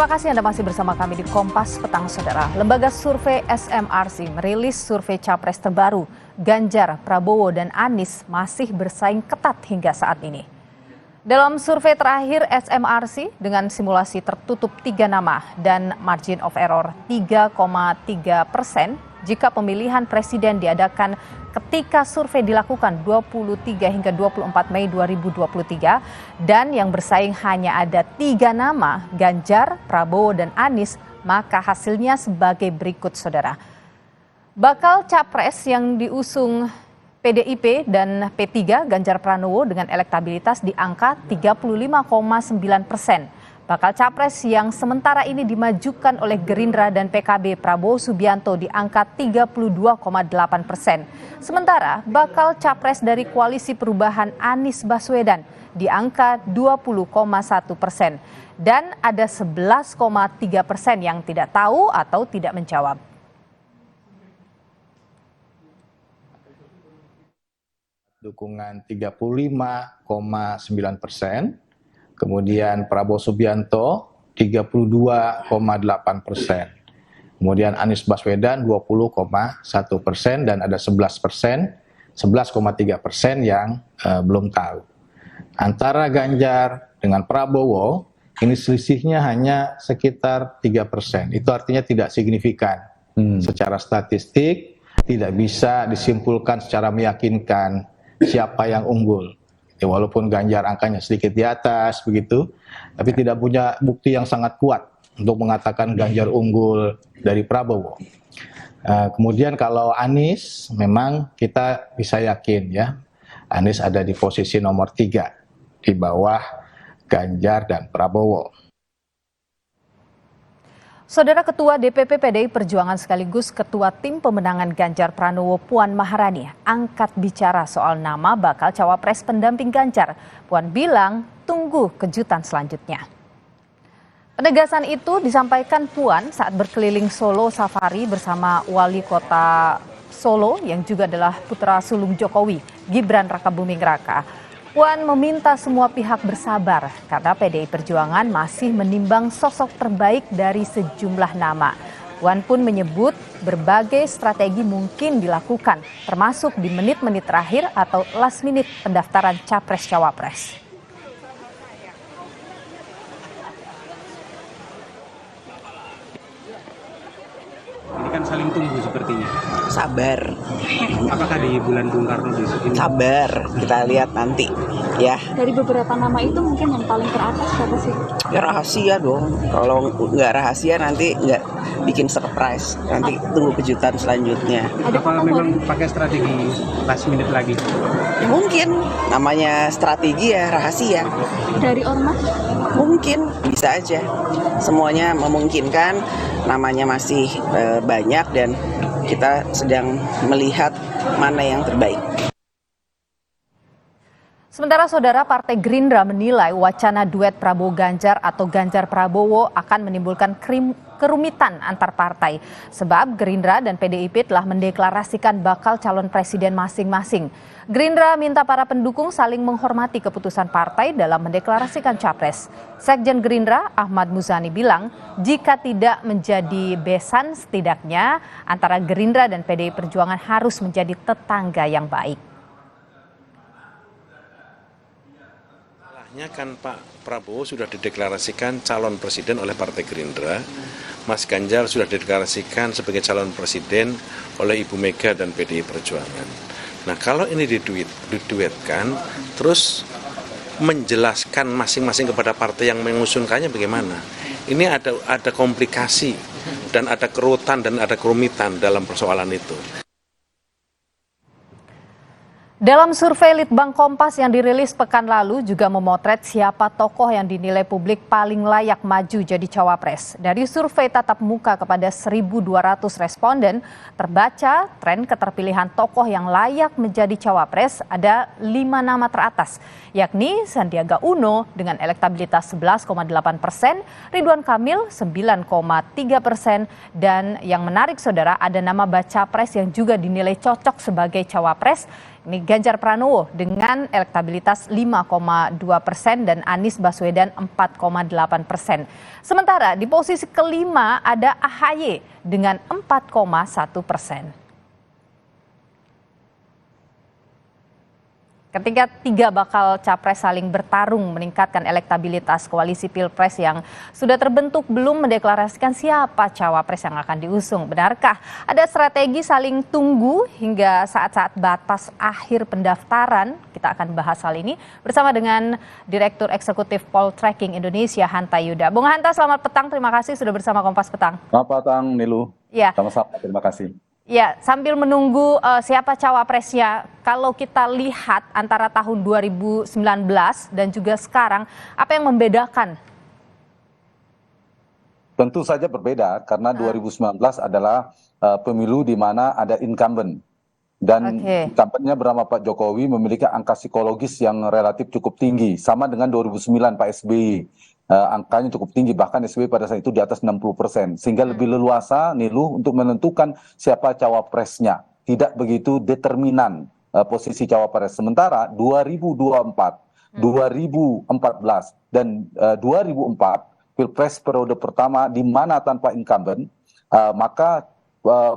Terima kasih Anda masih bersama kami di Kompas Petang Saudara. Lembaga survei SMRC merilis survei capres terbaru. Ganjar, Prabowo, dan Anies masih bersaing ketat hingga saat ini. Dalam survei terakhir SMRC dengan simulasi tertutup 3 nama dan margin of error 3,3% jika pemilihan presiden diadakan ketika survei dilakukan 23 hingga 24 Mei 2023 dan yang bersaing hanya ada 3 nama, Ganjar, Prabowo, dan Anies, maka hasilnya sebagai berikut saudara. Bakal capres yang diusung PDIP dan P3 Ganjar Pranowo dengan elektabilitas di angka 35,9%. Bakal capres yang sementara ini dimajukan oleh Gerindra dan PKB Prabowo Subianto di angka 32,8%. Sementara bakal capres dari Koalisi Perubahan Anies Baswedan di angka 20,1%. Dan ada 11,3% yang tidak tahu atau tidak menjawab. Dukungan 35,9%, kemudian Prabowo Subianto 32,8%, kemudian Anies Baswedan 20,1% dan ada 11,3% yang belum tahu. Antara Ganjar dengan Prabowo ini selisihnya hanya sekitar 3%. Itu artinya tidak signifikan. Secara statistik tidak bisa disimpulkan secara meyakinkan siapa yang unggul. Ya, walaupun Ganjar angkanya sedikit di atas begitu, tapi tidak punya bukti yang sangat kuat untuk mengatakan Ganjar unggul dari Prabowo. Kemudian kalau Anies, memang kita bisa yakin ya, Anies ada di posisi nomor 3 di bawah Ganjar dan Prabowo. Saudara Ketua DPP PDI Perjuangan sekaligus Ketua Tim Pemenangan Ganjar Pranowo Puan Maharani angkat bicara soal nama bakal cawapres pendamping Ganjar. Puan bilang tunggu kejutan selanjutnya. Penegasan itu disampaikan Puan saat berkeliling Solo Safari bersama Wali Kota Solo yang juga adalah putra sulung Jokowi, Gibran Rakabuming Raka. Puan meminta semua pihak bersabar karena PDI Perjuangan masih menimbang sosok terbaik dari sejumlah nama. Puan pun menyebut berbagai strategi mungkin dilakukan, termasuk di menit-menit terakhir atau last minute pendaftaran Capres-Cawapres. Ini kan saling tunggu sepertinya. Sabar. Apakah di bulan Bung Karno besok ini? Sabar, kita lihat nanti ya. Dari beberapa nama itu mungkin yang paling teratas siapa sih? Ya rahasia dong. Kalau nggak rahasia nanti nggak bikin surprise. Nanti tunggu kejutan selanjutnya. Apa memang pakai strategi last minute lagi? Ya, mungkin namanya strategi ya rahasia. Dari ormas? Mungkin bisa aja. Semuanya memungkinkan. Namanya masih banyak dan kita sedang melihat mana yang terbaik. Sementara saudara Partai Gerindra menilai wacana duet Prabowo Ganjar atau Ganjar Prabowo akan menimbulkan kerumitan antar partai. Sebab Gerindra dan PDIP telah mendeklarasikan bakal calon presiden masing-masing. Gerindra minta para pendukung saling menghormati keputusan partai dalam mendeklarasikan capres. Sekjen Gerindra Ahmad Muzani bilang jika tidak menjadi besan setidaknya antara Gerindra dan PDI Perjuangan harus menjadi tetangga yang baik. Kan Pak Prabowo sudah dideklarasikan calon presiden oleh Partai Gerindra, Mas Ganjar sudah dideklarasikan sebagai calon presiden oleh Ibu Mega dan PDI Perjuangan. Nah kalau ini diduetkan, terus menjelaskan masing-masing kepada partai yang mengusungkannya bagaimana? Ini ada komplikasi dan ada kerutan dan ada kerumitan dalam persoalan itu. Dalam survei Litbang Kompas yang dirilis pekan lalu juga memotret siapa tokoh yang dinilai publik paling layak maju jadi cawapres. Dari survei tatap muka kepada 1.200 responden, terbaca tren keterpilihan tokoh yang layak menjadi cawapres ada 5 nama teratas, yakni Sandiaga Uno dengan elektabilitas 11,8%, Ridwan Kamil 9,3%, dan yang menarik saudara ada nama baca pres yang juga dinilai cocok sebagai cawapres, Ini Ganjar Pranowo dengan elektabilitas 5,2% dan Anies Baswedan 4,8%. Sementara di posisi kelima ada AHY dengan 4,1%. Ketika tiga bakal capres saling bertarung meningkatkan elektabilitas, koalisi Pilpres yang sudah terbentuk belum mendeklarasikan siapa cawapres yang akan diusung. Benarkah ada strategi saling tunggu hingga saat-saat batas akhir pendaftaran? Kita akan bahas hal ini bersama dengan Direktur Eksekutif Poltreking Indonesia, Hanta Yuda. Bung Hanta, selamat petang. Terima kasih sudah bersama Kompas Petang. Selamat petang, Nilu. Ya. Sama-sama, terima kasih. Ya, sambil menunggu siapa cawapresnya, kalau kita lihat antara tahun 2019 dan juga sekarang, apa yang membedakan? Tentu saja berbeda, karena 2019 adalah pemilu di mana ada incumbent. Dan incumbentnya bernama Pak Jokowi memiliki angka psikologis yang relatif cukup tinggi, sama dengan 2009 Pak SBY. Angkanya cukup tinggi, bahkan SBY pada saat itu di atas 60%, sehingga lebih leluasa Nilu untuk menentukan siapa cawapresnya, tidak begitu determinan posisi cawapres. Sementara 2024, 2014 dan 2004 Pilpres periode pertama di mana tanpa incumbent, maka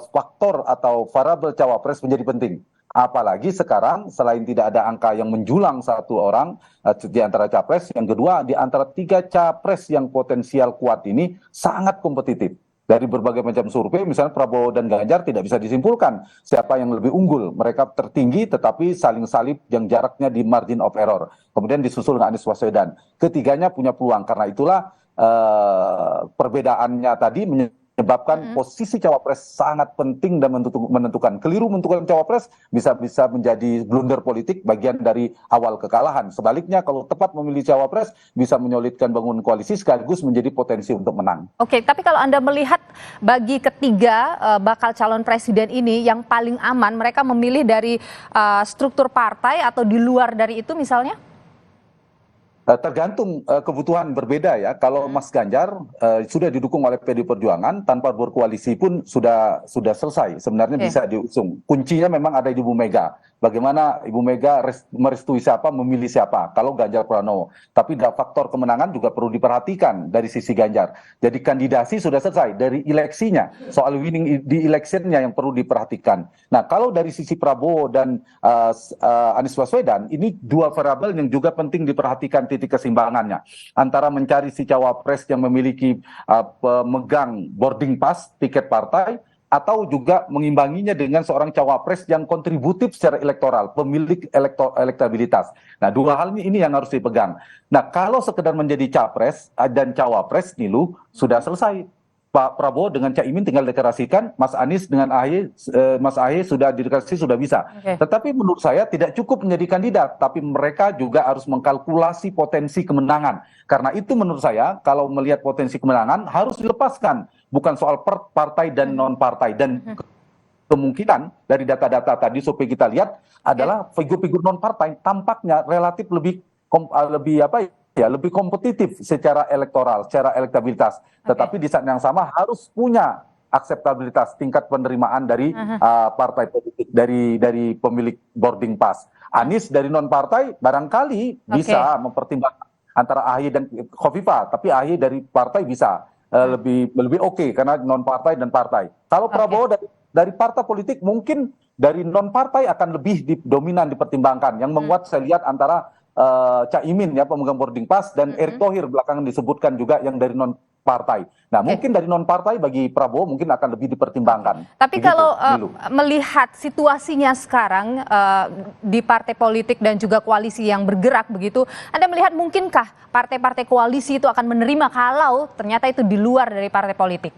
faktor atau variabel cawapres menjadi penting. Apalagi sekarang selain tidak ada angka yang menjulang satu orang di antara capres, yang kedua di antara tiga capres yang potensial kuat ini sangat kompetitif. Dari berbagai macam survei, misalnya Prabowo dan Ganjar tidak bisa disimpulkan siapa yang lebih unggul. Mereka tertinggi tetapi saling salib yang jaraknya di margin of error. Kemudian disusul dengan Anies Baswedan. Ketiganya punya peluang, karena itulah perbedaannya tadi menyebabkan posisi cawapres sangat penting dan menentukan. Keliru menentukan cawapres bisa menjadi blunder politik, bagian dari awal kekalahan. Sebaliknya kalau tepat memilih cawapres bisa menyolidkan bangun koalisi sekaligus menjadi potensi untuk menang. Oke, tapi kalau Anda melihat bagi ketiga bakal calon presiden ini yang paling aman, mereka memilih dari struktur partai atau di luar dari itu misalnya? Tergantung kebutuhan berbeda ya. Kalau Mas Ganjar sudah didukung oleh PDI Perjuangan, tanpa berkoalisi pun sudah selesai. Sebenarnya bisa diusung. Kuncinya memang ada di Ibu Mega. Bagaimana Ibu Mega merestui siapa, memilih siapa. Kalau Ganjar Pranowo. Tapi faktor kemenangan juga perlu diperhatikan dari sisi Ganjar. Jadi kandidasi sudah selesai. Dari eleksinya, soal winning di electionnya yang perlu diperhatikan. Nah, kalau dari sisi Prabowo dan Anies Baswedan, ini dua variabel yang juga penting diperhatikan titik keseimbangannya. Antara mencari si cawapres yang memiliki pemegang boarding pass, tiket partai, atau juga mengimbanginya dengan seorang cawapres yang kontributif secara elektoral, pemilik elektabilitas. Nah, dua hal ini yang harus dipegang. Nah, kalau sekedar menjadi capres dan cawapres, Nilu, sudah selesai. Pak Prabowo dengan Caimin tinggal deklarasikan, Mas Anies dengan AHY, Mas AHY sudah dideklarasi sudah bisa. Tetapi menurut saya tidak cukup menjadi kandidat, tapi mereka juga harus mengkalkulasi potensi kemenangan. Karena itu menurut saya kalau melihat potensi kemenangan harus dilepaskan, bukan soal partai dan non partai. Dan kemungkinan dari data-data tadi survei kita lihat adalah figur-figur non partai tampaknya relatif lebih kompetitif secara elektoral, secara elektabilitas. Tetapi di saat yang sama harus punya akseptabilitas, tingkat penerimaan dari partai politik, dari pemilik boarding pass. Anies dari non partai barangkali bisa mempertimbangkan antara AHY dan Khofifah, tapi AHY dari partai bisa lebih oke karena non partai dan partai. Kalau Prabowo dari partai politik mungkin dari non partai akan lebih dominan dipertimbangkan. Yang menguat saya lihat antara Caimin ya pemegang boarding pass dan Erick Thohir belakangan disebutkan juga yang dari non partai. Nah, mungkin dari non partai bagi Prabowo mungkin akan lebih dipertimbangkan. Tapi begitu, kalau melihat situasinya sekarang di partai politik dan juga koalisi yang bergerak begitu, Anda melihat mungkinkah partai-partai koalisi itu akan menerima kalau ternyata itu di luar dari partai politik?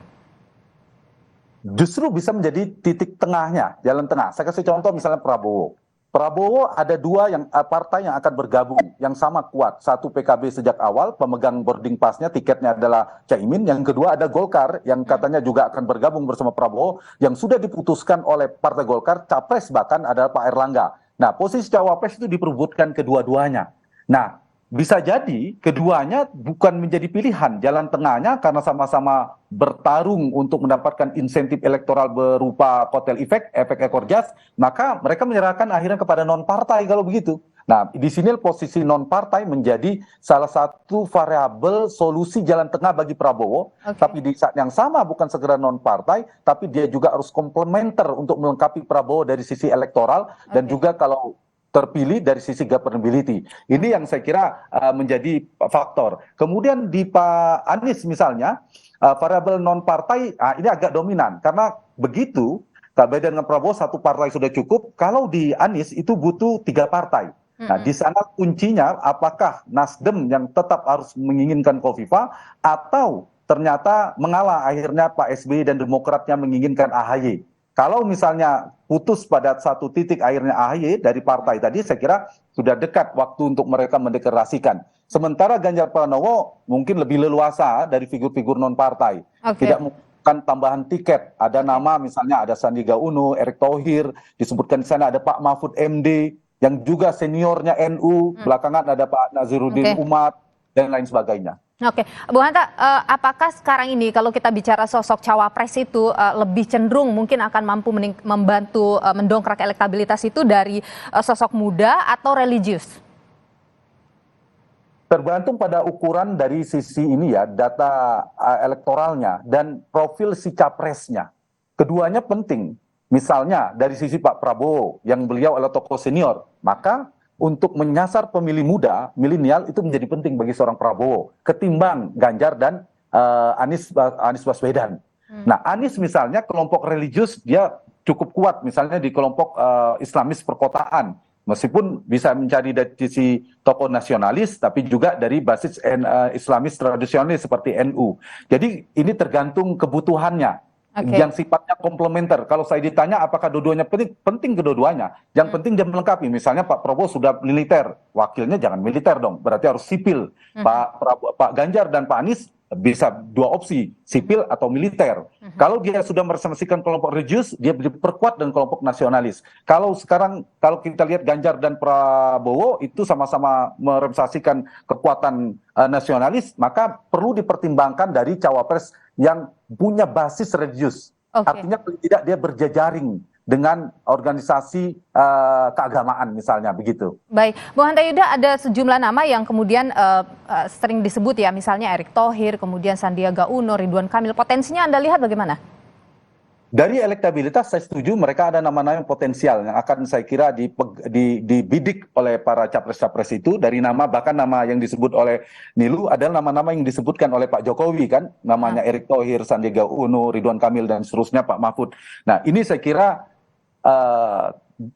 Justru bisa menjadi titik tengahnya, jalan tengah. Saya kasih contoh misalnya Prabowo. Prabowo ada dua partai yang akan bergabung yang sama kuat. Satu PKB sejak awal, pemegang boarding pass-nya, tiketnya adalah Caimin. Yang kedua ada Golkar yang katanya juga akan bergabung bersama Prabowo, yang sudah diputuskan oleh Partai Golkar, capres bahkan adalah Pak Erlangga. Nah, posisi cawapres itu diperebutkan kedua-duanya. Nah, bisa jadi keduanya bukan menjadi pilihan, jalan tengahnya karena sama-sama bertarung untuk mendapatkan insentif elektoral berupa kotel efek ekor jas, maka mereka menyerahkan akhirnya kepada non-partai kalau begitu. Nah, di sini posisi non-partai menjadi salah satu variabel solusi jalan tengah bagi Prabowo, tapi di saat yang sama bukan segera non-partai, tapi dia juga harus komplementer untuk melengkapi Prabowo dari sisi elektoral dan juga kalau terpilih dari sisi governability. Ini yang saya kira menjadi faktor. Kemudian di Pak Anies misalnya, variabel non-partai ini agak dominan. Karena begitu, beda dengan Prabowo, satu partai sudah cukup. Kalau di Anies itu butuh 3 partai. Nah, di sana kuncinya apakah Nasdem yang tetap harus menginginkan Khofifah atau ternyata mengalah akhirnya Pak SBY dan Demokratnya menginginkan AHY. Kalau misalnya putus pada satu titik akhirnya AHY dari partai tadi, saya kira sudah dekat waktu untuk mereka mendeklarasikan. Sementara Ganjar Pranowo mungkin lebih leluasa dari figur-figur non-partai. Tidak menggunakan tambahan tiket. Ada nama misalnya ada Sandiaga Uno, Erick Thohir, disebutkan di sana ada Pak Mahfud MD, yang juga seniornya NU, belakangan ada Pak Nazaruddin Umar, dan lain sebagainya. Oke, Bu Hanta, apakah sekarang ini kalau kita bicara sosok cawapres itu lebih cenderung mungkin akan mampu membantu mendongkrak elektabilitas itu dari sosok muda atau religius? Tergantung pada ukuran dari sisi ini ya, data elektoralnya dan profil si capresnya. Keduanya penting. Misalnya dari sisi Pak Prabowo yang beliau adalah tokoh senior, maka untuk menyasar pemilih muda, milenial itu menjadi penting bagi seorang Prabowo ketimbang Ganjar dan Anies Baswedan. Nah, Anies misalnya kelompok religius dia cukup kuat, misalnya di kelompok Islamis perkotaan, meskipun bisa mencari dari sisi tokoh nasionalis, tapi juga dari basis Islamis tradisionalis seperti NU. Jadi ini tergantung kebutuhannya. Yang sifatnya komplementer. Kalau saya ditanya apakah dua-duanya penting, penting kedua-duanya. Yang penting dia melengkapi. Misalnya Pak Prabowo sudah militer, wakilnya jangan militer dong, berarti harus sipil. Pak Ganjar dan Pak Anies bisa 2 opsi, sipil atau militer. Kalau dia sudah merepresentasikan kelompok religius, dia diperkuat dengan kelompok nasionalis. Kalau sekarang, kalau kita lihat Ganjar dan Prabowo itu sama-sama merepresentasikan kekuatan nasionalis, maka perlu dipertimbangkan dari cawapres yang punya basis religius. Artinya tidak dia berjejaring dengan organisasi keagamaan misalnya begitu. Baik, Bu Hanta Yuda, ada sejumlah nama yang kemudian sering disebut ya, misalnya Erick Thohir, kemudian Sandiaga Uno, Ridwan Kamil. Potensinya Anda lihat bagaimana? Dari elektabilitas saya setuju mereka ada nama-nama yang potensial yang akan saya kira dibidik oleh para capres-capres itu. Dari nama, bahkan nama yang disebut oleh Nilu adalah nama-nama yang disebutkan oleh Pak Jokowi kan, namanya Erick Thohir, Sandiaga Uno, Ridwan Kamil dan seterusnya, Pak Mahfud. Nah, ini saya kira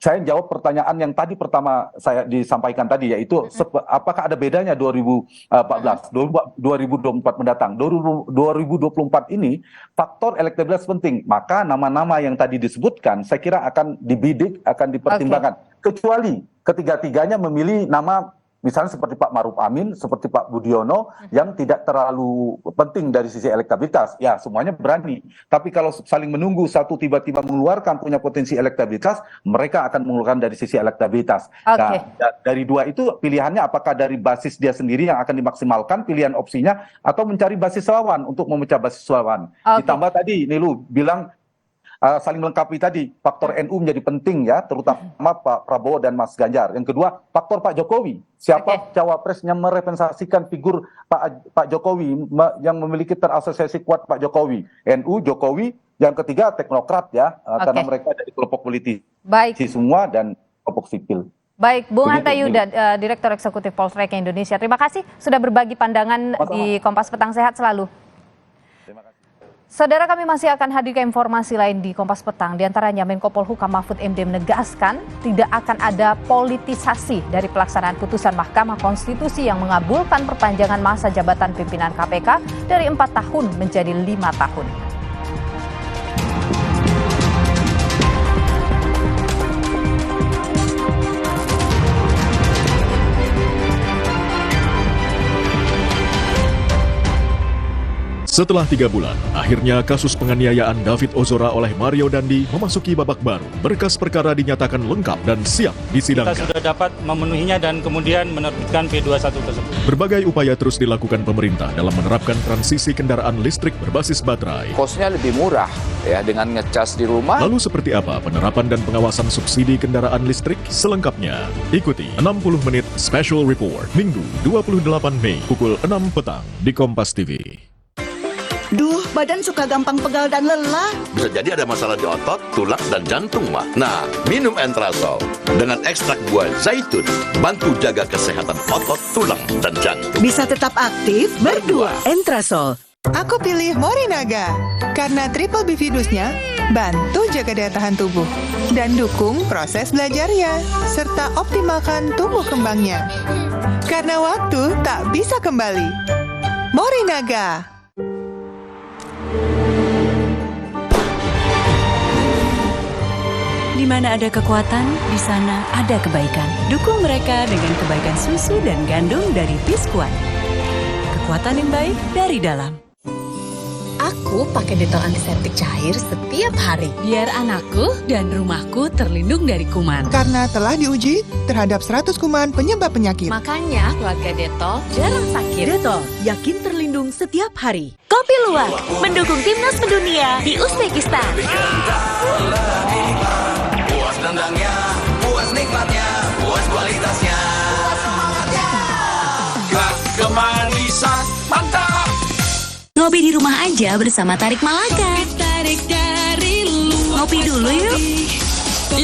saya jawab pertanyaan yang tadi pertama saya disampaikan tadi, yaitu apakah ada bedanya 2014, 2024 mendatang. 2024 ini faktor elektabilitas penting, maka nama-nama yang tadi disebutkan saya kira akan dibidik, akan dipertimbangkan. Kecuali ketiga-tiganya memilih nama misalnya seperti Pak Maruf Amin, seperti Pak Budiono, yang tidak terlalu penting dari sisi elektabilitas. Ya, semuanya berani. Tapi kalau saling menunggu, satu tiba-tiba mengeluarkan punya potensi elektabilitas, mereka akan mengeluarkan dari sisi elektabilitas. Nah, dari 2 itu pilihannya apakah dari basis dia sendiri yang akan dimaksimalkan pilihan opsinya, atau mencari basis lawan untuk memecah basis lawan. Ditambah tadi, Nilu bilang, saling melengkapi tadi, faktor NU menjadi penting ya, terutama Pak Prabowo dan Mas Ganjar. Yang kedua, faktor Pak Jokowi. Siapa cawapres yang merepresentasikan figur Pak Jokowi, yang memiliki terasosiasi kuat Pak Jokowi. NU, Jokowi. Yang ketiga, teknokrat ya, karena mereka dari kelompok politik semua dan kelompok sipil. Baik, Bung Hanta Yuda, Direktur Eksekutif Poltreking Indonesia. Terima kasih sudah berbagi pandangan di Kompas Petang. Sehat selalu. Saudara, kami masih akan hadirkan informasi lain di Kompas Petang. Di antaranya Menko Polhukam Mahfud MD menegaskan tidak akan ada politisasi dari pelaksanaan putusan Mahkamah Konstitusi yang mengabulkan perpanjangan masa jabatan pimpinan KPK dari 4 tahun menjadi 5 tahun. Setelah 3 bulan, akhirnya kasus penganiayaan David Ozora oleh Mario Dandi memasuki babak baru. Berkas perkara dinyatakan lengkap dan siap disidangkan. Kita sudah dapat memenuhinya dan kemudian menerbitkan P21 tersebut. Berbagai upaya terus dilakukan pemerintah dalam menerapkan transisi kendaraan listrik berbasis baterai. Kosnya lebih murah ya dengan ngecas di rumah. Lalu seperti apa penerapan dan pengawasan subsidi kendaraan listrik? Selengkapnya, ikuti 60 menit Special Report Minggu 28 Mei pukul 6 petang di Kompas TV. Duh, badan suka gampang pegal dan lelah. Bisa jadi ada masalah di otot, tulang, dan jantung, Mak. Nah, minum Entrasol dengan ekstrak buah zaitun, bantu jaga kesehatan otot, tulang, dan jantung. Bisa tetap aktif berdua. Entrasol. Aku pilih Morinaga karena triple bifidusnya bantu jaga daya tahan tubuh dan dukung proses belajarnya serta optimalkan tumbuh kembangnya. Karena waktu tak bisa kembali. Morinaga. Di mana ada kekuatan, di sana ada kebaikan. Dukung mereka dengan kebaikan susu dan gandum dari Biskuat. Kekuatan yang baik dari dalam. Aku pakai Dettol antiseptik cair setiap hari. Biar anakku dan rumahku terlindung dari kuman. Karena telah diuji terhadap 100 kuman penyebab penyakit. Makanya keluarga Dettol jarang sakit. Dettol, yakin terlindung setiap hari. Kopi Luwak, mendukung timnas mendunia di Uzbekistan. Puas tendangnya, puas nikmatnya, puas kualitasnya. Puas semangatnya. Kemanisan, mantap. Ngopi di rumah aja bersama Tarik Malaka. Tarik dari luar. Ngopi dulu yuk.